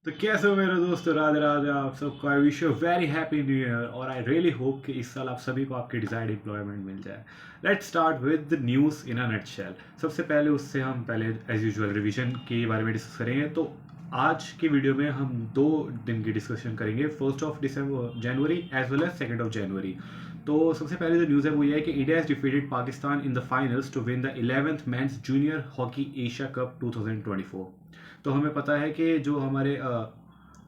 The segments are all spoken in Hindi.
तो कैसे हो मेरे दोस्तों, राधे राधे आप सबको। I wish you very happy new year और आई रियली होप कि इस साल आप सभी को आपकी डिजायर्ड एम्प्लॉयमेंट मिल जाए। Let's start with the news in a nutshell. सबसे पहले उससे हम पहले एज यूजुअल रिवीजन के बारे में डिस्कस करेंगे। तो आज की वीडियो में हम 2 दिन की डिस्कशन करेंगे, 1 जनवरी एज वेल एज 2 जनवरी। तो सबसे पहले जो न्यूज़ है वो ये है कि India has defeated Pakistan in the finals to win the 11th men's junior hockey Asia cup 2024। तो हमें पता है कि जो हमारे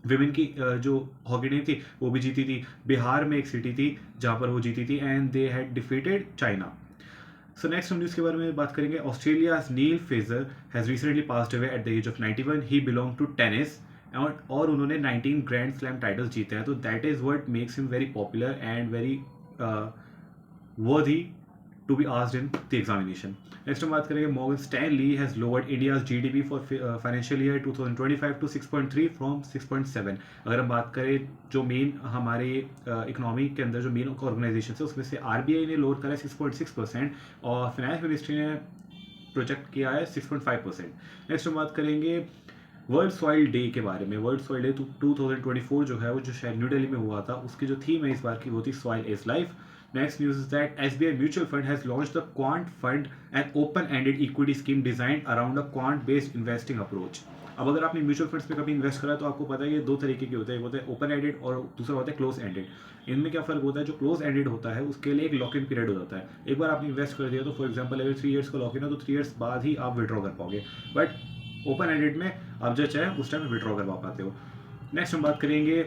विमेन की जो हॉकी टीम थी वो भी जीती थी। बिहार में एक सिटी थी जहाँ पर वो जीती थी and they had defeated China. So next हम न्यूज़ के बारे में बात करेंगे। Australia's Neale Fraser has recently passed away at the age of 91। He belong to tennis और उन्होंने 19 ग्रैंड स्लैम टाइटल्स जीते हैं। तो that is what makes him very popular and very worthy to be asked in the examination. Next हम बात करेंगे Morgan Stanley has lowered India's GDP for financial year 2025 to 6.3 from 6.7। अगर हम बात करें जो मेन हमारे इकोनॉमी के अंदर जो मेन ऑर्गेनाइजेशन है उसमें से आरबीआई ने लोअर करा है 6.6% और फाइनेंस मिनिस्ट्री ने प्रोजेक्ट किया है 6.5%। नेक्स्ट हम बात करेंगे वर्ल्ड सॉइल डे के बारे में। वर्ल्ड सॉइल डे 2024 जो है वो जो शायद न्यू दिल्ली में हुआ था, उसकी जो थीम है इस बार की वो थी soil is life. Next news is that SBI Mutual Fund has launched the Quant Fund, an open-ended equity scheme designed around a quant-based investing approach. अब अगर आपने म्यूचुअल फंड्स में कभी इन्वेस्ट करा तो आपको पता है कि 2 तरीके के होते हैं, एक होता है ओपन एंडेड और दूसरा होता है क्लोज एंडेड। इनमें क्या फर्क होता है, जो क्लोज एंडेड होता है उसके लिए एक लॉक इन पीरियड हो जाता है। एक बार आपने इन्वेस्ट कर दिया तो फॉर एग्जाम्पल अगर 3 ईयर्स का लॉक इन है तो 3 ईयर्स बाद ही आप विड्रॉ कर पाओगे, बट ओपन एंडेड में आप जो चाहे उस टाइम विड्रॉ करवा पाते हो। नेक्स्ट हम बात करेंगे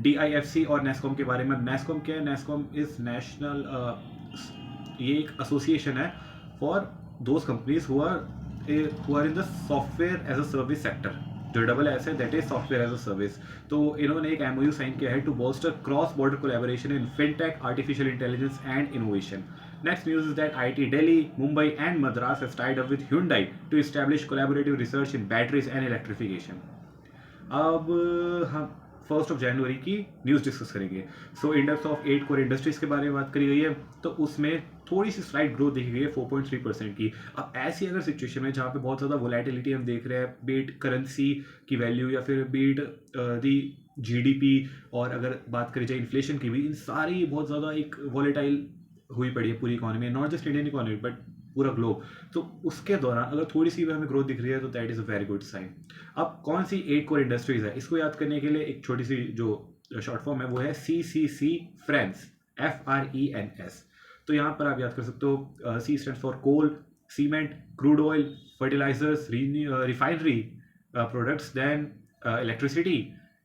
DIFC और नेस्कॉम के बारे में। नेस्कॉम क्या है? नेस्कॉम इज नेशनल, ये एक एसोसिएशन है for those companies who are in the software as a service sector. जो डबल एस है that is software as a service. तो इन्होंने एक MOU साइन किया है to bolster cross border collaboration in fintech, artificial intelligence and innovation. Next news is that IIT Delhi, Mumbai and Madras has tied up with Hyundai to establish collaborative research in batteries and electrification. अब हम 1 जनवरी की न्यूज़ डिस्कस करेंगे। So index of 8 core industries के बारे में बात करी गई है, तो उसमें थोड़ी सी स्लाइड ग्रोथ देखी गई है 4.3% की। अब ऐसी अगर सिचुएशन है जहाँ पे बहुत ज़्यादा वोलेटिलिटी हम देख रहे हैं, बीट करेंसी की वैल्यू या फिर बीट दी GDP, और अगर बात करी जाए इन्फ्लेशन की भी, इन सारी बहुत ज़्यादा एक वॉलेटाइल हुई पड़ी है पूरी economy, not just Indian economy but पूरा ग्लोब। तो उसके दौरान अगर थोड़ी सी भी हमें ग्रोथ दिख रही है तो that is a very good sign. अब कौन सी 8 कोर इंडस्ट्रीज है, इसको याद करने के लिए एक छोटी सी जो शॉर्ट फॉर्म है वो है CCC फ्रेंस, FRENS। तो यहाँ पर आप याद कर सकते हो, C stand for coal, cement, crude oil, fertilizers, refinery products, then electricity,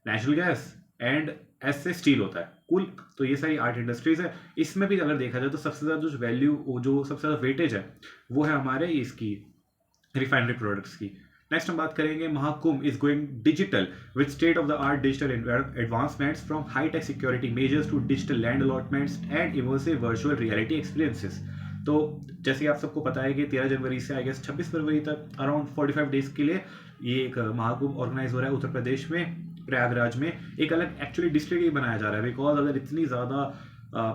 natural gas and S से स्टील होता है कुल। तो ये सारी 8 इंडस्ट्रीज है। इसमें भी अगर देखा जाए तो सबसे ज़्यादा जो वैल्यू, जो सबसे ज़्यादा वेटेज है वो है हमारे इसकी रिफाइनरी प्रोडक्ट्स की। नेक्स्ट हम बात करेंगे Mahakumbh is going digital with state of the art digital advancements from high tech security measures to digital land allotments and immersive virtual reality experiences. तो जैसे कि आप सबको पता है कि 13 जनवरी से आई गेस 26 फरवरी तक अराउंड 45 डेज के लिए ये एक महाकुंभ ऑर्गेनाइज हो रहा है उत्तर प्रदेश में, प्रयागराज में। एक अलग एक्चुअली डिस्ट्रिक्ट ही बनाया जा रहा है, बिकॉज अगर इतनी ज़्यादा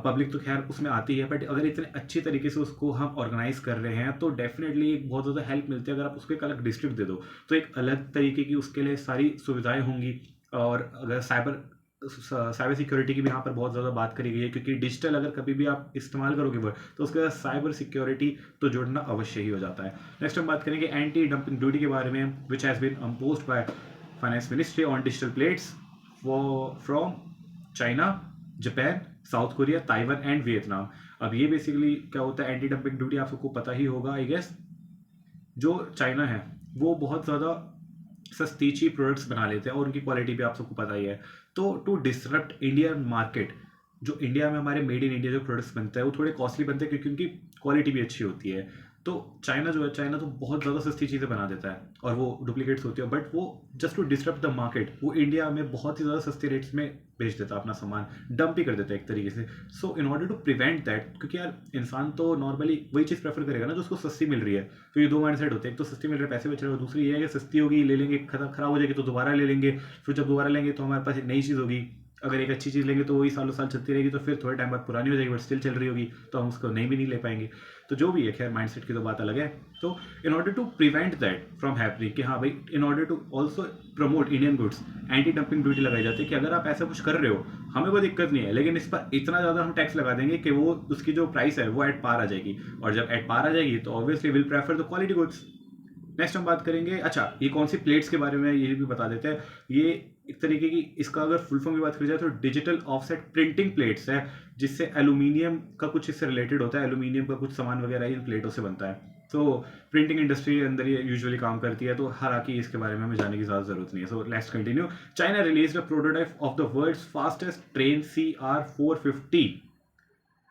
पब्लिक तो खैर उसमें आती है, बट अगर इतने अच्छी तरीके से उसको हम ऑर्गेनाइज कर रहे हैं तो डेफिनेटली एक बहुत ज़्यादा हेल्प मिलती है। अगर आप उसको एक अलग डिस्ट्रिक्ट दे दो तो एक अलग तरीके की उसके लिए सारी सुविधाएं होंगी। और अगर साइबर सिक्योरिटी की भी यहाँ पर बहुत ज़्यादा बात करी गई है, क्योंकि डिजिटल अगर कभी भी आप इस्तेमाल करोगे वर्ड तो उसके साथ साइबर सिक्योरिटी तो जुड़ना अवश्य ही हो जाता है। नेक्स्ट हम बात करेंगे एंटी डंपिंग ड्यूटी के बारे में, which has been imposed by finance ministry on digital plates from China, Japan, South Korea, Taiwan and Vietnam. अब ये बेसिकली क्या होता है, एंटी डंपिंग ड्यूटी आप सबको पता ही होगा आई गेस। जो चाइना है वो बहुत ज़्यादा सस्ती चीप प्रोडक्ट्स बना लेते हैं और उनकी क्वालिटी भी आप सबको पता ही है। तो टू डिसरप्ट इंडियन मार्केट, जो इंडिया में हमारे मेड इन इंडिया जो प्रोडक्ट्स बनते हैं वो थोड़े कॉस्टली बनते हैं क्योंकि उनकी क्वालिटी भी अच्छी होती है। तो चाइना जो है, चाइना तो बहुत ज़्यादा सस्ती चीज़ें बना देता है और वो डुप्लीकेट्स होती है, बट वो just to disrupt the market वो इंडिया में बहुत ही ज़्यादा सस्ते रेट्स में बेच देता है अपना सामान, डंप ही कर देता है एक तरीके से। So in order to prevent that, क्योंकि यार इंसान तो नॉर्मली वही चीज़ प्रेफर करेगा ना जो उसको सस्ती मिल रही है। तो ये 2 माइंड सेट होते हैं, एक तो सस्ती मिल रही है पैसे बच रहे हैं, और दूसरी ये है कि सस्ती होगी ले लेंगे, खराब हो जाएगी तो दोबारा ले लेंगे, फिर जब दोबारा लेंगे तो हमारे पास एक नई चीज़ होगी अगर एक अच्छी चीज़ लेंगे तो वही सालों साल चलती रहेगी, तो फिर थोड़े टाइम बाद पुरानी हो जाएगी बट स्टिल चल रही होगी, तो हम उसको नहीं भी नहीं ले पाएंगे। तो जो भी है, खैर माइंडसेट की तो बात अलग है। तो in order to prevent that from happening, कि हाँ भाई, in order to also promote Indian goods, anti dumping duty लगाई जाती है कि अगर आप ऐसा कुछ कर रहे हो हमें कोई दिक्कत नहीं है, लेकिन इस पर इतना ज़्यादा हम टैक्स लगा देंगे कि वो उसकी जो प्राइस है वो एट पार आ जाएगी, और जब एट पार आ जाएगी तो obviously will prefer the quality goods. Next हम बात करेंगे, अच्छा ये कौन सी प्लेट्स के बारे में ये भी बता देते हैं। ये एक तरीके की, इसका अगर फुल फॉर्म की बात करी जाए तो डिजिटल ऑफसेट प्रिंटिंग प्लेट्स है, जिससे एल्यूमिनियम का कुछ इससे रिलेटेड होता है, एल्यूमिनियम का कुछ सामान वगैरह इन प्लेटों से बनता है। तो प्रिंटिंग इंडस्ट्री के अंदर ये यूजुअली काम करती है, तो हालांकि इसके बारे में हमें जानने की ज़्यादा जरूरत नहीं है। So let's continue. China release a prototype of the world's fastest train CR450।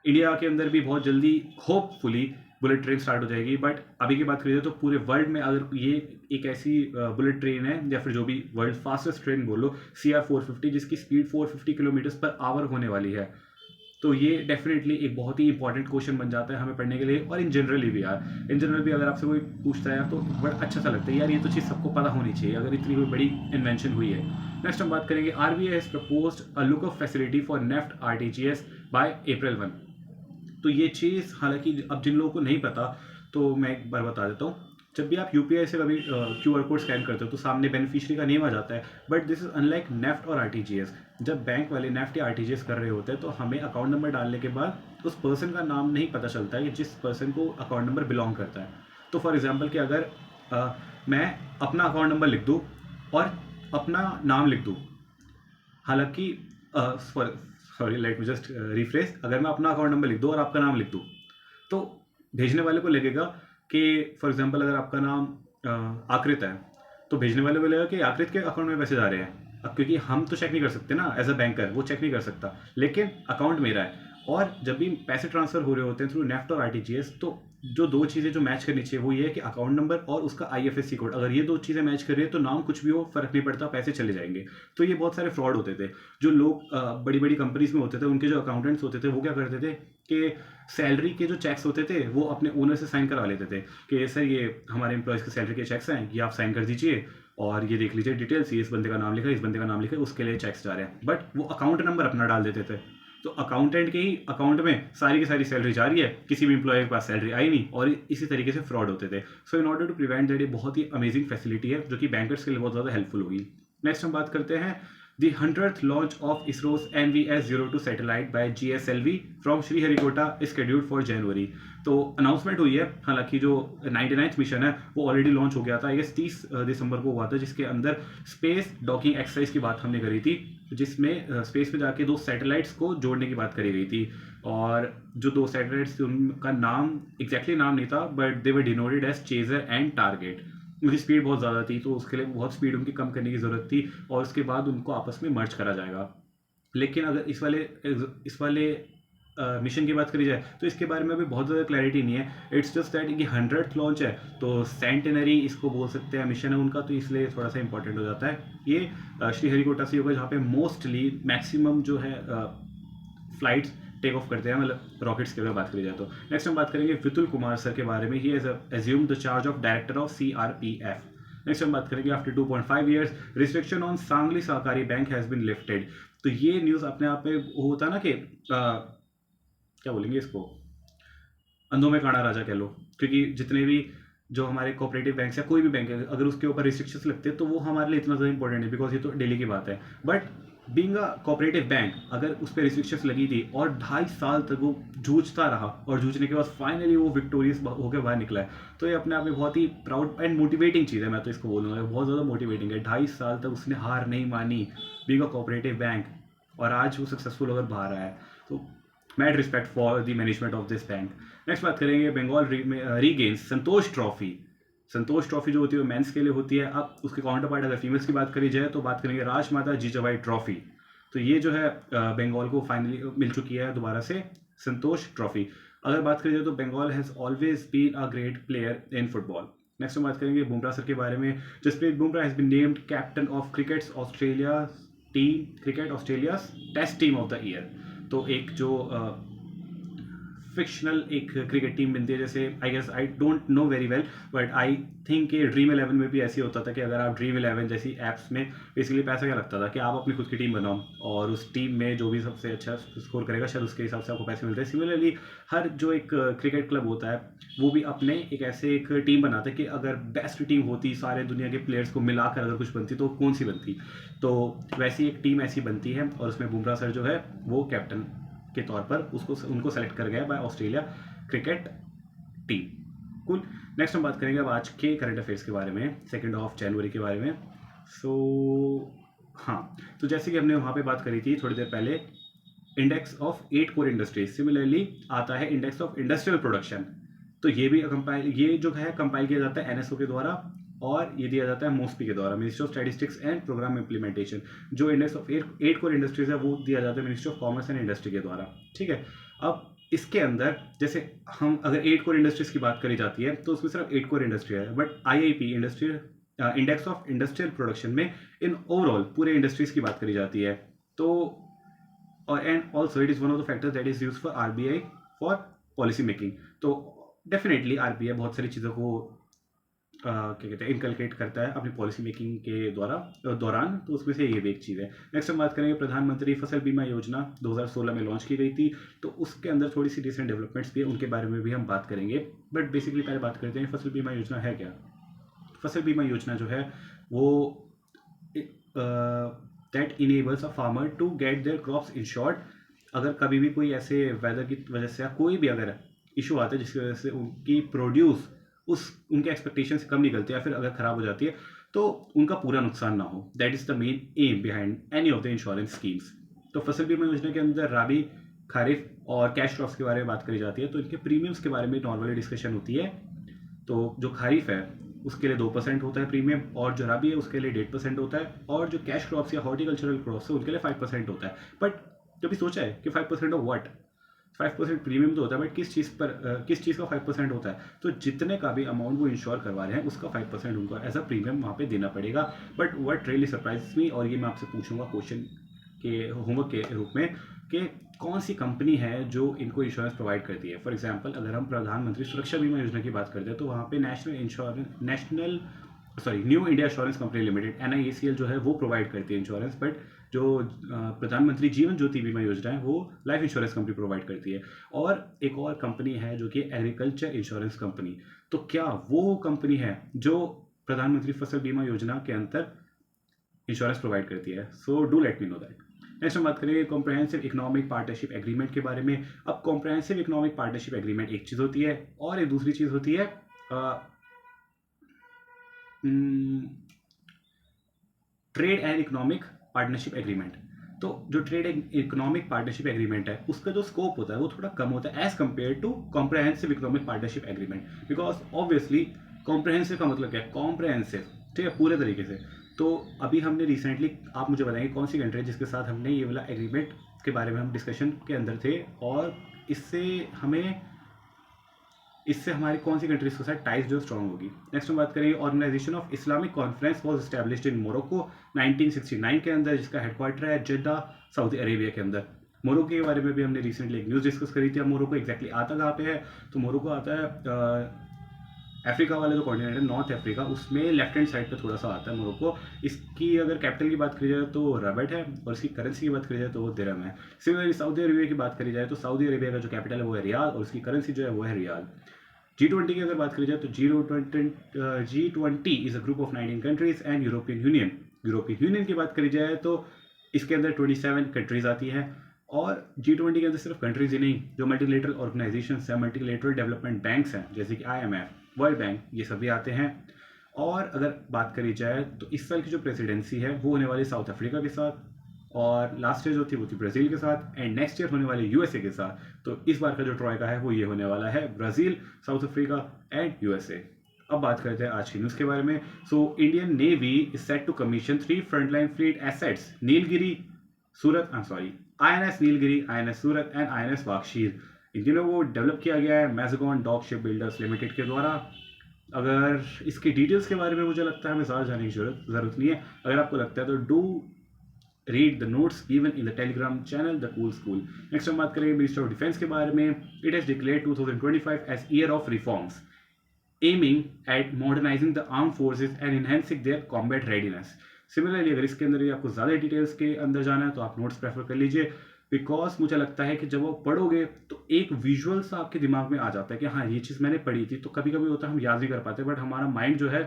India के अंदर भी बहुत जल्दी होपफुली बुलेट ट्रेन स्टार्ट हो जाएगी, बट अभी की बात करिए तो पूरे वर्ल्ड में अगर ये एक ऐसी बुलेट ट्रेन है, या फिर जो भी वर्ल्ड फास्टेस्ट ट्रेन बोलो, CR450, जिसकी स्पीड 450 किलोमीटर पर आवर होने वाली है, तो ये डेफिनेटली एक बहुत ही इंपॉर्टेंट क्वेश्चन बन जाता है हमें पढ़ने के लिए। और इन जनरली भी यार, इन जनरल भी अगर आपसे कोई पूछता है तो बड़ा अच्छा सा लगता है यार, ये तो चीज़ सबको पता होनी चाहिए अगर इतनी कोई बड़ी इन्वेंशन हुई है। नेक्स्ट हम बात करेंगे, RBI has proposed a lookup facility for NEFT RTGS by April 1। तो ये चीज़ हालांकि अब जिन लोगों को नहीं पता तो मैं एक बार बता देता हूँ। जब भी आप UPI से कभी QR कोड स्कैन करते हो तो सामने बेनिफिशियरी का नेम आ जाता है, but this is unlike NEFT और RTGS। जब बैंक वाले नेफ्ट या RTGS कर रहे होते हैं तो हमें अकाउंट नंबर डालने के बाद उस पर्सन का नाम नहीं पता चलता है कि जिस पर्सन को अकाउंट नंबर बिलोंग करता है। तो फॉर एग्जाम्पल कि अगर मैं अपना अकाउंट नंबर लिख दूँ और अपना नाम लिख दूँ, हालांकि sorry let me just refresh, अगर मैं अपना अकाउंट नंबर लिख दूँ और आपका नाम लिख दूँ, तो भेजने वाले को लगेगा कि फॉर एग्जांपल अगर आपका नाम आकृत है, तो भेजने वाले को लगेगा कि आकृत के अकाउंट में पैसे जा रहे हैं। अब क्योंकि हम तो चेक नहीं कर सकते ना, एज अ बैंकर वो चेक नहीं कर सकता, लेकिन अकाउंट मेरा है। और जब भी पैसे ट्रांसफर हो रहे होते हैं थ्रू नेफ्ट और RTGS, तो जो दो चीज़ें जो मैच करनी चाहिए वो ये है कि अकाउंट नंबर और उसका IFSC कोड, अगर ये दो चीज़ें मैच कर रही है तो नाम कुछ भी हो फर्क नहीं पड़ता, पैसे चले जाएंगे। तो ये बहुत सारे फ्रॉड होते थे। जो लोग बड़ी बड़ी कंपनीज में होते थे, उनके जो अकाउंटेंट्स होते थे वो क्या करते थे कि सैलरी के जो चेक्स होते थे वो अपने ओनर से साइन करवा लेते थे कि सर ये हमारे एम्प्लॉयज़ के सैलरी के चेक्स हैं, ये आप साइन कर दीजिए, और ये देख लीजिए डिटेल्स, ये इस बंदे का नाम लिखा है, इस बंदे का नाम लिखा है, उसके लिए चेक्स जा रहे हैं। बट वो अकाउंट नंबर अपना डाल देते थे, तो अकाउंटेंट के ही अकाउंट में सारी की सारी सैलरी जा रही है, किसी भी एम्प्लॉय के पास सैलरी आई नहीं, और इसी तरीके से फ्रॉड होते थे। So in order to prevent that, ये बहुत ही अमेजिंग फैसिलिटी है जो कि बैंकर्स के लिए बहुत ज़्यादा हेल्पफुल होगी। नेक्स्ट हम बात करते हैं the 100th launch of ISRO's NVS-02 satellite by GSLV from Sriharikota is scheduled for January. तो अनाउंसमेंट हुई है, हालांकि जो 99th मिशन है वो ऑलरेडी लॉन्च हो गया था, ये 30 दिसंबर को हुआ था, जिसके अंदर स्पेस डॉकिंग एक्सरसाइज की बात हमने करी थी, जिसमें स्पेस में जाके 2 सैटेलाइट्स को जोड़ने की बात करी गई थी। और जो 2 सैटेलाइट्स थे उनका नाम एग्जैक्टली नाम नहीं था, but they were denoted as chaser and target. उनकी स्पीड बहुत ज़्यादा थी, तो उसके लिए बहुत स्पीड उनकी कम करने की ज़रूरत थी, और उसके बाद उनको आपस में मर्ज करा जाएगा। लेकिन अगर इस वाले मिशन की बात करी जाए तो इसके बारे में अभी बहुत ज़्यादा क्लैरिटी नहीं है। इट्स जस्ट दैट कि 100th लॉन्च है, तो सेंटेनरी इसको बोल सकते हैं मिशन है उनका, तो इसलिए थोड़ा सा इंपॉर्टेंट हो जाता है। ये श्रीहरिकोटा से होगा, जहाँ पे मोस्टली मैक्सिमम जो है फ्लाइट्स टेक ऑफ करते हैं, मतलब रॉकेट्स की अगर बात करी जाए तो। नेक्स्ट हम बात करेंगे वितुल कुमार सर के बारे में। He has assumed the charge of director of CRPF। Next हम बात करेंगे after 2.5 years restriction on Sangli सहकारी बैंक हैज बीन लिफ्टेड। तो ये न्यूज़ अपने आप में होता है ना कि क्या बोलेंगे इसको, अंधों में काड़ा राजा कह लो, क्योंकि जितने भी जो हमारे कोऑपरेटिव बैंक या कोई भी बैंक है, अगर उसके ऊपर रिस्ट्रिक्शंस लगते हैं तो वो हमारे लिए इतना ज़्यादा इंपॉर्टेंट है, बिकॉज ये तो डेली की बात है। But being a cooperative bank, अगर उस पर रिस्ट्रिक्शंस लगी थी और 2.5 साल तक वो जूझता रहा, और जूझने के बाद फाइनली वो विक्टोरियस होकर बाहर निकला है, तो ये अपने आप में बहुत ही प्राउड एंड मोटिवेटिंग चीज़ है। मैं तो इसको बोलूँगा बहुत ज़्यादा मोटिवेटिंग है। 2.5 साल तक उसने हार नहीं मानी, बीइंग अ कोऑपरेटिव बैंक, और आज वो सक्सेसफुल होकर बाहर आया है। तो mad respect for the management of this bank. Next बात करेंगे बंगाल रीगेन्स संतोष ट्रॉफी। संतोष ट्रॉफी जो होती है वो मेंस के लिए होती है। अब उसके काउंटर पार्ट अगर फीमेल्स की बात करी जाए तो बात करेंगे राजमाता जीजाबाई ट्रॉफी। तो ये जो है बंगाल को फाइनली मिल चुकी है दोबारा से संतोष ट्रॉफी। अगर बात करी जाए तो Bengal has always been a great player in football. Next हम बात करेंगे बुमराह सर के बारे में। Jasprit Bumrah has been named captain of cricket Australia test team of the year. तो एक जो फिक्शनल एक क्रिकेट टीम बनती है, जैसे I guess I don't know very well but I think ये ड्रीम 11 में भी ऐसे होता था कि अगर आप ड्रीम 11 जैसी ऐप्स में बेसिकली पैसा क्या लगता था कि आप अपनी खुद की टीम बनाओ और उस टीम में जो भी सबसे अच्छा स्कोर करेगा शायद उसके हिसाब से आपको पैसे मिलते हैं। सिमिलरली हर जो एक क्रिकेट क्लब होता है वो भी अपने एक ऐसे एक टीम बनाता है कि अगर बेस्ट टीम होती सारे दुनिया के प्लेयर्स को मिलाकर अगर कुछ बनती तो कौन सी बनती, तो वैसी एक टीम ऐसी बनती है और उसमें बुमराह सर जो है वो कैप्टन के तौर पर उनको सेलेक्ट कर गया बाय ऑस्ट्रेलिया क्रिकेट टीम। कुल, नेक्स्ट हम बात करेंगे अब आज के करंट अफेयर्स के बारे में, 2 जनवरी के बारे में। सो हाँ, तो जैसे कि हमने वहाँ पे बात करी थी थोड़ी देर पहले, index of 8 core industries, similarly आता है इंडेक्स ऑफ इंडस्ट्रियल प्रोडक्शन। तो ये भी ये जो है कंपाइल किया जाता है एनएसओ के द्वारा और ये दिया जाता है मोस्पी के द्वारा, ministry of statistics and programme implementation. जो इंडेक्स ऑफ 8 कोर इंडस्ट्रीज है वो दिया जाता है ministry of commerce and industry के द्वारा। ठीक है, अब इसके अंदर जैसे हम अगर 8 कोर इंडस्ट्रीज की बात करी जाती है तो उसमें सिर्फ 8 कोर इंडस्ट्री है, but IIP industrial index of industrial production में इन ओवरऑल पूरे इंडस्ट्रीज की बात करी जाती है। तो और and also it is one of the factors that is use for RBI for policy making. तो डेफिनेटली आरबीआई बहुत सारी चीज़ों को क्या कहते हैं इनकलकेट करता है अपनी पॉलिसी मेकिंग के दौरान, तो उसमें से ये भी एक चीज़ है। नेक्स्ट हम बात करेंगे प्रधानमंत्री फसल बीमा योजना 2016 में लॉन्च की गई थी, तो उसके अंदर थोड़ी सी रिसेंट डेवलपमेंट्स भी है, उनके बारे में भी हम बात करेंगे। बट बेसिकली पहले बात करते हैं फसल बीमा योजना है क्या। फसल बीमा योजना जो है वो that enables a farmer to get their crops insured. अगर कभी भी कोई ऐसे वेदर की वजह से या कोई भी अगर इशू आता है जिसकी वजह से उनकी प्रोड्यूस उनके एक्सपेक्टेशन से कम निकलती है या फिर अगर ख़राब हो जाती है तो उनका पूरा नुकसान ना हो, that is the main M behind any of the insurance schemes. तो फसल बीमा योजना के अंदर राबी, खारिफ और कैश क्रॉप्स के बारे में बात करी जाती है, तो इनके प्रीमियम्स के बारे में नॉर्मली डिस्कशन होती है। तो जो खारिफ है उसके लिए 2% होता है प्रीमियम, और जो राबी है उसके लिए 1.5% होता है, और जो कैश क्रॉप्स या हॉर्टिकल्चरल क्रॉप्स है उनके लिए 5% होता है। बट कभी सोचा है कि 5% ऑफ व्हाट? 5% प्रीमियम तो होता है, बट किस चीज़ का 5% होता है? तो जितने का भी अमाउंट वो इंश्योर करवा रहे हैं उसका 5% उनको एज अ प्रीमियम वहाँ पे देना पड़ेगा। But what really surprise me, और ये मैं आपसे पूछूंगा क्वेश्चन के होमवर्क के रूप में, कि कौन सी कंपनी है जो इनको इंश्योरेंस प्रोवाइड करती है। फॉर एग्जांपल अगर हम प्रधानमंत्री सुरक्षा बीमा योजना की बात करते हैं तो वहाँ पे new India insurance company limited NIACL जो है वो प्रोवाइड करती है इंश्योरेंस, बट जो प्रधानमंत्री जीवन ज्योति बीमा योजना है वो लाइफ इंश्योरेंस कंपनी प्रोवाइड करती है। और एक और कंपनी है जो कि एग्रीकल्चर इंश्योरेंस कंपनी। तो क्या वो कंपनी है जो प्रधानमंत्री फसल बीमा योजना के अंतर इंश्योरेंस प्रोवाइड करती है? सो do let me know that. Next हम बात करेंगे कॉम्प्रहेंसिव इकोनॉमिक पार्टनरशिप एग्रीमेंट के बारे में। अब कॉम्प्रहेंसिव इकोनॉमिक पार्टनरशिप एग्रीमेंट एक चीज़ होती है और एक दूसरी चीज़ होती है trade and economic partnership agreement. तो जो trade and economic partnership agreement है उसका जो स्कोप होता है वो थोड़ा कम होता है as compare to comprehensive economic partnership agreement, because obviously comprehensive का मतलब क्या है? कॉम्प्रहेंसिव, ठीक है, पूरे तरीके से। तो अभी हमने रिसेंटली, आप मुझे बताएंगे कौन सी कंट्री जिसके साथ हमने ये वाला एग्रीमेंट के बारे में हम डिस्कशन के अंदर थे, और इससे हमारी कौन सी कंट्रीज के साथ टाइज जो स्ट्रॉन्ग होगी। नेक्स्ट हम बात करेंगे organisation of Islamic conference was established in Morocco 1969 के अंदर, जिसका हेडक्वार्टर है जेद्दा सऊदी अरेबिया के अंदर। मोरक्को के बारे में भी हमने रिसेंटली एक न्यूज़ डिस्कस करी थी। अब मोरक्को एग्जैक्टली आता कहाँ पे है? तो मोरक्को आता है अफ्रीका वाले जो कॉन्टिनेंट है नॉर्थ अफ्रीका, उसमें लेफ्ट हैंड साइड पे थोड़ा सा आता है मोरक्को। इसकी अगर कैपिटल की बात करी जाए तो रबट है, और इसकी करेंसी की बात करी जाए तो वो दिरहम है। सिमिलरली सऊदी अरेबिया की बात करी जाए तो सऊदी अरेबिया का जो कैपिटल है वो है रियाल, और उसकी करेंसी जो है वो है रियाल। G20 की अगर बात करी जाए तो G20 is a group of 19 countries and European union की बात करी जाए तो इसके अंदर 27 कंट्रीज आती हैं। और G20 के अंदर सिर्फ कंट्रीज ही नहीं, जो मल्टीलेटरल ऑर्गेनाइजेशंस हैं, मल्टीलेटरल डेवलपमेंट बैंक्स हैं जैसे कि IMF, वर्ल्ड बैंक, ये सभी आते हैं। और अगर बात करी जाए तो इस साल की जो प्रेसिडेंसी है वो होने वाली साउथ अफ्रीका के साथ, और लास्ट ईयर जो थी वो थी ब्राज़ील के साथ, एंड नेक्स्ट ईयर होने वाली USA के साथ। तो इस बार का जो ट्रॉयका है वो ये होने वाला है, Brazil, south Africa and USA। अब बात करते हैं आज की न्यूज़ के बारे में। So Indian navy is set to commission 3 frontline fleet assets, Nilgiri Surat, INS Nilgiri, INS Surat and INS Vaghsheer. इन तीनों को डेवलप किया गया है Mazagon dock ship builders limited के द्वारा। अगर इसकी डिटेल्स के बारे में मुझे लगता है हमें ज़्यादा जानने की ज़रूरत नहीं है। अगर आपको लगता है तो do read the notes given in the Telegram channel the cool school. Next हम बात करेंगे मिनिस्टर ऑफ डिफेंस के बारे में। It has declared 2025 as year of reforms aiming at modernising the arm forces and enhancing their combat readiness. Similarly अगर इसके अंदर भी आपको ज़्यादा डिटेल्स के अंदर जाना है तो आप नोट्स प्रेफर कर लीजिए, बिकॉज मुझे लगता है कि जब वो पढ़ोगे तो एक विजुअल सा आपके दिमाग में आ जाता है कि हाँ ये चीज़ मैंने पढ़ी थी। तो कभी कभी होता है हम याद नहीं कर पाते, बट हमारा माइंड जो है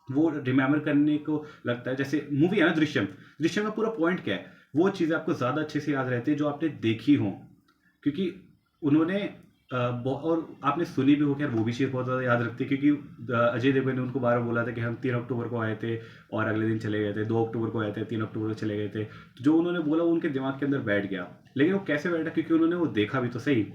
वो रिमेंबर करने को लगता है। जैसे मूवी है ना दृश्यम, दृश्यम का पूरा पॉइंट क्या है, वो चीज़ें आपको ज़्यादा अच्छे से याद रहती है जो आपने देखी हो, क्योंकि उन्होंने और आपने सुनी भी हो, खैर वो भी चीज़ बहुत ज़्यादा याद रखती है, क्योंकि अजय देवगन ने उनको बार बोला था कि हम 3 अक्टूबर को आए थे और अगले दिन चले गए थे, 2 अक्टूबर को आए थे 3 अक्टूबर को चले गए थे। तो जो उन्होंने बोला वो उनके दिमाग के अंदर बैठ गया, लेकिन वो कैसे बैठा, क्योंकि उन्होंने वो देखा भी तो सही।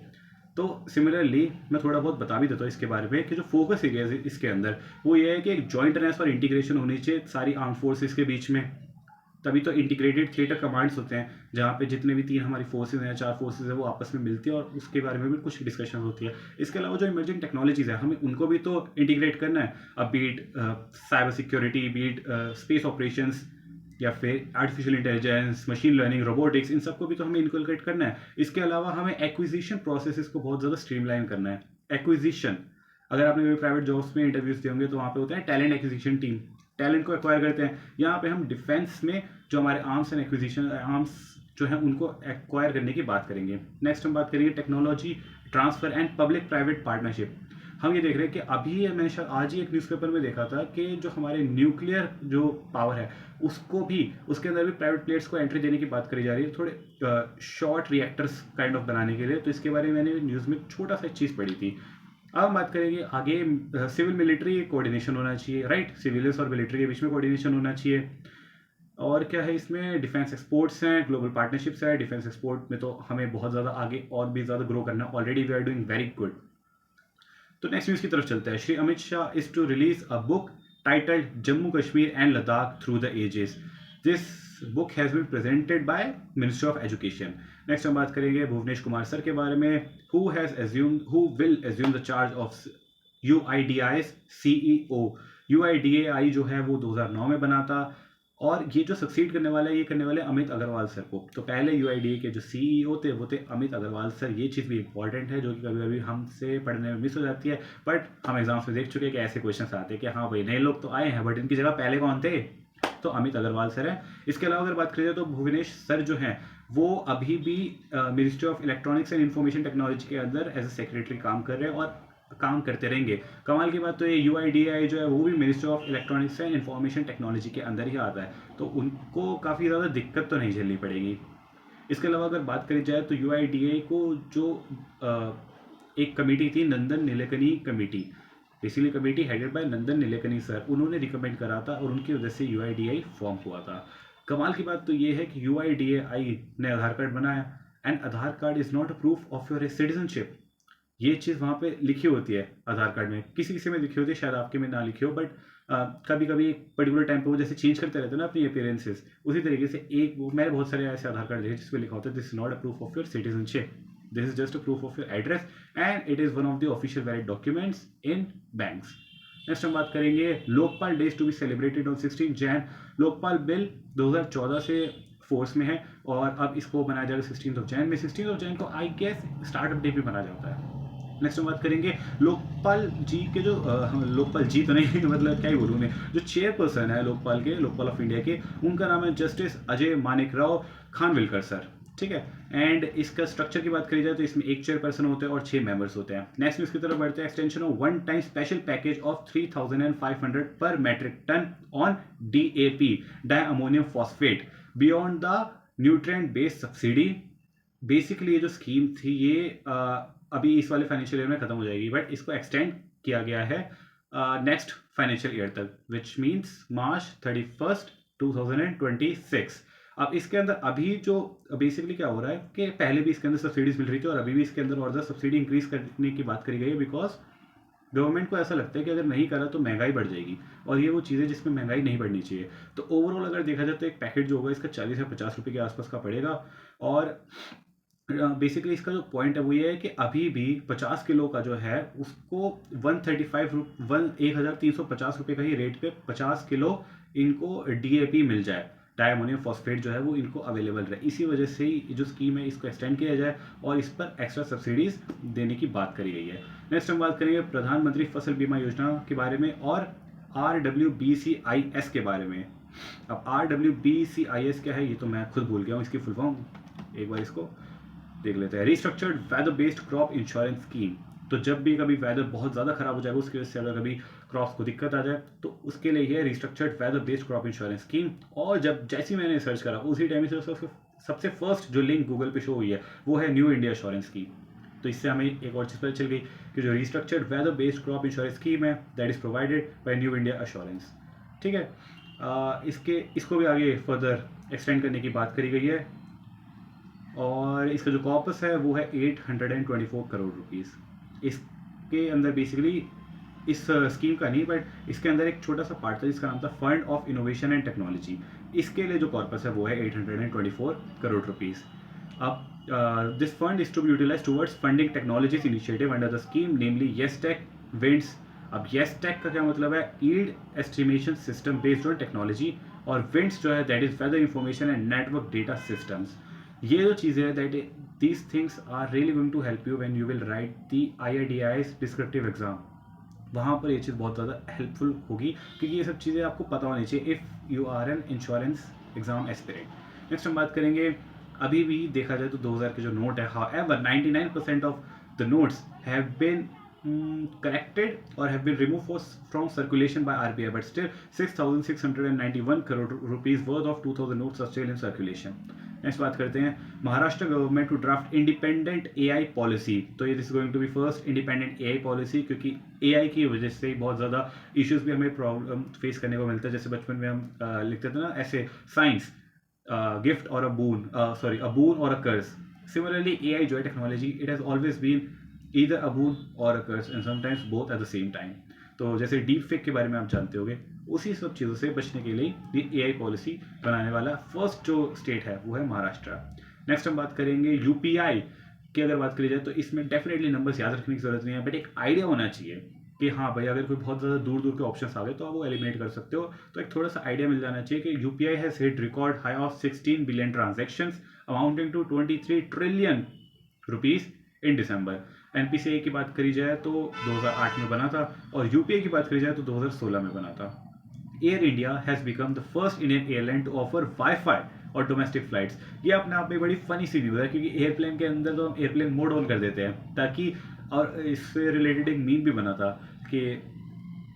तो सिमिलरली मैं थोड़ा बहुत बता भी देता हूँ इसके बारे में कि जो फोकस एरियाज इसके अंदर वो ये है कि एक जॉइंटनेस और इंटीग्रेशन होनी चाहिए सारी आर्म फोर्सेस के बीच में। तभी तो इंटीग्रेटेड थिएटर कमांड्स होते हैं, जहाँ पे जितने भी 3 हमारी फोर्सेज हैं, 4 फोर्सेज है, वो आपस में मिलती है और उसके बारे में भी कुछ डिस्कशन होती है। इसके अलावा जो इमर्जिंग टेक्नोलॉजीज है हमें उनको भी तो इंटीग्रेट करना है। अब be it cyber security, be it space operations, या फिर artificial intelligence, machine learning, robotics, इन सबको भी तो हमें इनकलकेट करना है। इसके अलावा हमें एक्विजिशन प्रोसेसेस को बहुत ज़्यादा स्ट्रीमलाइन करना है। एक्विजिशन, अगर आपने कोई प्राइवेट जॉब्स में इंटरव्यूज दिए होंगे तो वहाँ पे होता है टैलेंट एक्विजिशन टीम, टैलेंट को एक्वायर करते हैं। यहाँ पे हम डिफेंस में जो हमारे आर्म्स एंड एक्विजिशन आर्म्स जो है उनको एक्वायर करने की बात करेंगे। नेक्स्ट हम बात करेंगे technology transfer and public private partnership. हम ये देख रहे हैं कि अभी मैंने शायद आज ही एक न्यूज़पेपर में देखा था कि जो हमारे न्यूक्लियर जो पावर है उसको भी, उसके अंदर भी प्राइवेट प्लेयर्स को एंट्री देने की बात करी जा रही है, थोड़े शॉर्ट रिएक्टर्स काइंड ऑफ बनाने के लिए। तो इसके बारे में मैंने न्यूज़ में छोटा सा एक चीज़ पढ़ी थी। अब हम बात करेंगे आगे, सिविल मिलिट्री कोऑर्डिनेशन होना चाहिए, राइट, सिविलियंस और मिलिट्री के बीच में कोऑर्डिनेशन होना चाहिए। और क्या है इसमें, डिफेंस एक्सपोर्ट्स हैं, ग्लोबल पार्टनरशिप्स है। डिफेंस एक्सपोर्ट में तो हमें बहुत ज़्यादा आगे और भी ज़्यादा ग्रो करना है, already we are doing very good. तो नेक्स्ट न्यूज़ की तरफ चलते हैं। Shri Amit Shah is to release a book titled Jammu Kashmir and Ladakh through the ages. This book has been presented by ministry of education. Next हम बात करेंगे भुवनेश कुमार सर के बारे में, who will assume the charge of UIDAI's CEO। UIDAI जो है वो 2009 में बना था, और ये जो सक्सीड करने वाला है ये करने वाले अमित अग्रवाल सर को। तो पहले UIDAI के जो CEO थे वो थे अमित अग्रवाल सर। ये चीज़ भी इंपॉर्टेंट है जो कि कभी कभी हमसे पढ़ने में मिस हो जाती है, बट हम एग्जाम्स में देख चुके हैं कि ऐसे क्वेश्चन आते हैं कि हाँ भाई नए लोग तो आए हैं बट इनकी जगह पहले कौन थे, तो अमित अग्रवाल सर हैं। इसके अलावा अगर बात करें तो भुवनेश सर जो हैं वो अभी भी ministry of electronics and information technology के अंदर एज ए सेक्रेटरी काम कर रहे हैं और काम करते रहेंगे। कमाल की बात तो ये UIDAI जो है वो भी ministry of electronics and information technology के अंदर ही आता है, तो उनको काफ़ी ज़्यादा दिक्कत तो नहीं झेलनी पड़ेगी। इसके अलावा अगर बात करी जाए तो UIDAI को जो एक कमेटी थी, Nandan Nilekani committee, basically committee headed by Nandan Nilekani sir, उन्होंने रिकमेंड करा था और उनकी वजह से UIDAI फॉर्म हुआ था। कमाल की बात तो ये है कि UIDAI ने आधार कार्ड बनाया, and Aadhaar card is not a proof of your citizenship. ये चीज़ वहाँ पे लिखी होती है आधार कार्ड में, किसी किसी में लिखी होती है, शायद आपके में ना लिखी हो, बट कभी कभी एक पर्टिकुलर टाइम पे वो जैसे चेंज करते रहते हैं ना अपनी अपीयरेंसेस, उसी तरीके से एक मैंने बहुत सारे ऐसे आधार कार्ड देखे जिसमें लिखा होता है this is not a proof of your citizenship, this is just a proof of your address and it is one of the official valid documents in banks. Next हम बात करेंगे Lokpal days to be celebrated on 16 Jan. Lokpal bill 2014 से फोर्स में है और अब इसको बनाया जाएगा 16 जैन में। 16 जैन को आई गेस स्टार्टअप डे भी मनाया जाता है। नेक्स्ट हम बात करेंगे लोकपाल जी के जो लोकपाल जी तो नहीं मतलब क्या ही बोलूँ मैं, जो चेयरपर्सन है लोकपाल के, लोकपाल ऑफ इंडिया के, उनका नाम है जस्टिस अजय मानेकराव खानविलकर सर, ठीक है। एंड इसका स्ट्रक्चर की बात करी जाए तो इसमें एक चेयरपर्सन होते हैं और 6 मेंबर्स होते हैं। नेक्स्ट न्यूज़ की तरफ बढ़ते हैं। Extension of one time special package of 3,500 per metric ton on DAP di ammonium phosphate beyond the nutrient based subsidy. Basically ये जो स्कीम थी ये अभी इस वाले फाइनेंशियल ईयर में खत्म हो जाएगी, बट इसको एक्सटेंड किया गया है नेक्स्ट फाइनेंशियल ईयर तक, विच मीन्स March 31, 2026। अब इसके अंदर अभी जो बेसिकली क्या हो रहा है कि पहले भी इसके अंदर सब्सिडीज मिल रही थी और अभी भी इसके अंदर और ज़्यादा सब्सिडी इंक्रीज करने की बात करी गई है, बिकॉज गवर्नमेंट को ऐसा लगता है कि अगर नहीं करा तो महंगाई बढ़ जाएगी, और ये वो चीज़ें जिसमें महंगाई नहीं बढ़नी चाहिए। तो ओवरऑल अगर देखा जाए तो एक पैकेट जो होगा इसका 40 या 50 रुपये के आसपास का पड़ेगा। और बेसिकली इसका जो पॉइंट है वो ये है कि अभी भी 50 किलो का जो है उसको 1,350 रुपये का ही रेट पे 50 किलो इनको DAP मिल जाए। डायमोनियम फॉस्फेट जो है वो इनको अवेलेबल रहे। इसी वजह से ही जो स्कीम है इसको एक्सटेंड किया जाए और इस पर एक्स्ट्रा सब्सिडीज देने की बात करी गई है। नेक्स्ट हम बात करेंगे प्रधानमंत्री फसल बीमा योजना के बारे में और RWBCIS के बारे में। अब RWBCIS क्या है ये तो मैं खुद भूल गया हूँ इसकी फुल फॉर्म, एक बार इसको देख लेते हैं। Restructured weather based crop insurance scheme. तो जब भी कभी वेदर बहुत ज़्यादा खराब हो जाएगा, उसकी वजह से अगर कभी क्रॉप्स को दिक्कत आ जाए तो उसके लिए ये restructured weather based crop insurance scheme. और जब जैसे मैंने सर्च करा उसी टाइम से सबसे फर्स्ट जो लिंक गूगल पे शो हुई है वो है न्यू इंडिया एश्योरेंस की। तो इससे हमें एक और चीज़ पता चल गई कि जो restructured weather based crop insurance scheme है that is provided by New India Assurance. ठीक है, इसको भी आगे फर्दर एक्सटेंड करने की बात करी गई है और इसका जो कॉर्पस है वो है 824 करोड़ रुपीस। इसके अंदर बेसिकली इस स्कीम का नहीं बट इसके अंदर एक छोटा सा पार्ट था जिसका नाम था fund of innovation and technology. इसके लिए जो कॉर्पस है वो है 824 करोड़ रुपीस। अब this fund is to be utilise towards funding technologies initiative under the scheme namely YESTECH WINDS. अब येसटेक का क्या मतलब है? Yield estimation system based on technology, और विंड्स जो है that is weather information and network data systems. ये जो चीज़ें हैं that these things are really going to help you when you will write the IIDI's descriptive exam. वहाँ पर ये चीज़ बहुत ज़्यादा हेल्पफुल होगी क्योंकि ये सब चीज़ें आपको पता होनी चाहिए if you are an insurance exam aspirant. Next हम बात करेंगे, अभी भी देखा जाए तो 2000 के जो नोट है, however 99% of the notes have been corrected or have been removed from circulation by RBI, but still 6,691 crore rupees worth of 2000 notes are still in circulation. Next बात करते हैं Maharashtra government to draft independent AI policy. तो ये this going to be first independent AI policy, क्योंकि AI की वजह से बहुत ज़्यादा इश्यूज भी हमें प्रॉब्लम फेस करने को मिलता है। जैसे बचपन में हम लिखते थे ना ऐसे साइंस गिफ्ट और अ बून, सॉरी अ बून और अ कर्स। सिमिलरली AI जो है technology, it has always been either a boon or a curse and sometimes both at the same time। तो जैसे डीप फेक के बारे में आप जानते होंगे, उसी सब चीज़ों से बचने के लिए ये AI पॉलिसी बनाने वाला फर्स्ट जो स्टेट है वो है महाराष्ट्र। नेक्स्ट हम बात करेंगे UPI की। अगर बात करी जाए तो इसमें डेफिनेटली नंबर्स याद रखने की जरूरत नहीं है, बट एक आइडिया होना चाहिए कि हाँ भाई अगर कोई बहुत ज़्यादा दूर दूर के ऑप्शंस आ गए तो आप वो एलिमिनेट कर सकते हो। तो एक थोड़ा सा आइडिया मिल जाना चाहिए कि UPI has hit record high of 16 billion transactions amounting to 23 trillion rupees in December. NPCI की बात करी जाए तो 2008 में बना था और UPI की बात करी जाए तो 2016 में बना था। Air India has become the first Indian airline to offer wifi और डोमेस्टिक फ्लाइट्स। ये अपने आप में बड़ी फनी सी न्यूज़ है क्योंकि एयरप्लेन के अंदर तो हम एयरप्लेन मोड ऑन कर देते हैं ताकि, और इससे रिलेटेड एक मीम भी बना था कि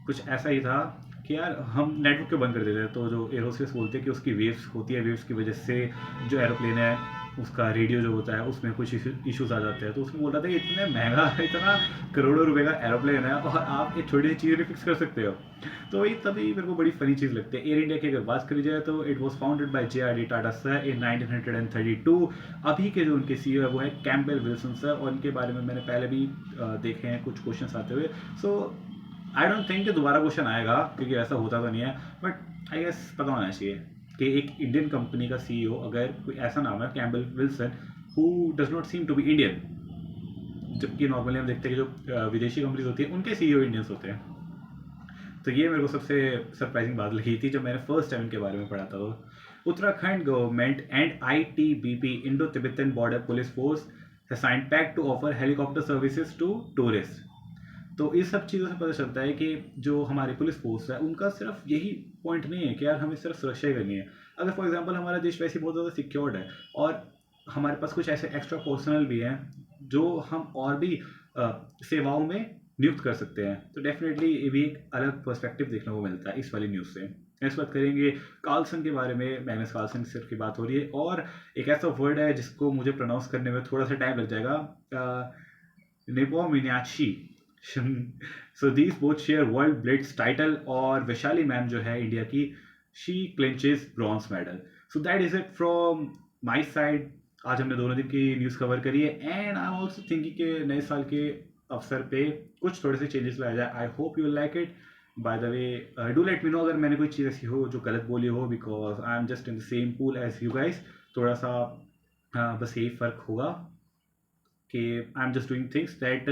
कुछ ऐसा ही था कि यार हम नेटवर्क क्यों बंद कर देते हैं, तो जो एरोस्पेस बोलते हैं कि उसकी वेव्स होती है, वेव्स की वजह से जो एरोप्लेन है उसका रेडियो जो होता है उसमें कुछ इश्यूज आ जाते हैं। तो उसमें बोल रहा था कि इतने महंगा इतना करोड़ों रुपए का एरोप्लेन है और आप एक छोटी सी चीज़ भी फिक्स कर सकते हो। तो ये तभी मेरे को बड़ी फनी चीज़ लगती है। एयर इंडिया की अगर बात करी जाए तो it was founded by JRD Tata sir in 1932। अभी के जो उनके CEO है वो है कैम्पबेल विल्सन सर, और इनके बारे में मैंने पहले भी देखे हैं कुछ क्वेश्चन आते हुए। सो आई डोंट थिंक कि दोबारा क्वेश्चन आएगा क्योंकि ऐसा होता तो नहीं है, बट आई गेस पता होना चाहिए कि एक इंडियन कंपनी का CEO अगर कोई ऐसा नाम है Campbell Wilson who does not seem to be Indian, जबकि नॉर्मली हम देखते हैं कि जो विदेशी कंपनीज होती है उनके CEO इंडियंस होते हैं। तो ये मेरे को सबसे सरप्राइजिंग बात लगी थी जब मैंने फर्स्ट टाइम इनके बारे में पढ़ा था। तो Uttarakhand government and ITBP Indo Tibetan border police force has signed pact to offer helicopter services to tourists। तो इस सब चीज़ों से पता चलता है कि जो हमारी पुलिस फोर्स है उनका सिर्फ यही पॉइंट नहीं है कि यार हमें सिर्फ सुरक्षा ही करनी है। अगर फॉर एग्जांपल हमारा देश वैसे बहुत ज़्यादा सिक्योर्ड है और हमारे पास कुछ ऐसे एक्स्ट्रा पर्सनल भी हैं जो हम और भी सेवाओं में नियुक्त कर सकते हैं, तो डेफिनेटली ये भी एक अलग पर्सपेक्टिव देखने को मिलता है इस वाली न्यूज़ से। नेक्स्ट बात करेंगे कार्लसन के बारे में। मैग्नस कार्लसन सिर्फ की बात हो रही है और एक ऐसा वर्ड है जिसको मुझे प्रोनाउंस करने में थोड़ा सा टाइम लग जाएगा, Nepomniachtchi. So these both share world blitz title, और वैशाली मैम जो है इंडिया की, she clinches bronze medal. So that is it from my side. आज हमने दोनों दिन की न्यूज़ कवर करी है and I am also thinking के नए साल के अवसर पे कुछ थोड़े से चेंजेस लाया जाए। I hope you like it. By the way do let me no अगर मैंने कोई चीज़ ऐसी हो जो गलत बोली हो, because I am just in the same pool as you guys. थोड़ा सा बस यही फ़र्क होगा कि I am just doing things that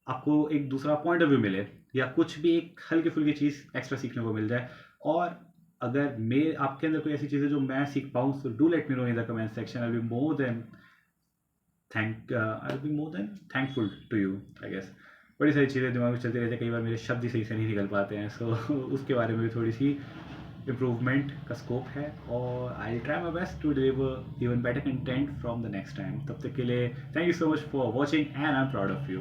आपको एक दूसरा पॉइंट ऑफ व्यू मिले या कुछ भी एक हल्की फुल्की चीज़ एक्स्ट्रा सीखने को मिल जाए। और अगर मैं आपके अंदर कोई ऐसी चीज़ें जो मैं सीख पाऊँ, so do let me know in the comment section. I will be more then I will be more then thankful to you, I guess. बड़ी सारी चीज़ें दिमाग में चलती रहती है, कई बार मेरे शब्द ही सही से नहीं निकल पाते हैं, सो उसके बारे में भी थोड़ी सी इम्प्रूवमेंट का स्कोप है, और I try my best to deliver even better content from the next time. तब तक के लिए thank you so much for watching and I am proud of you.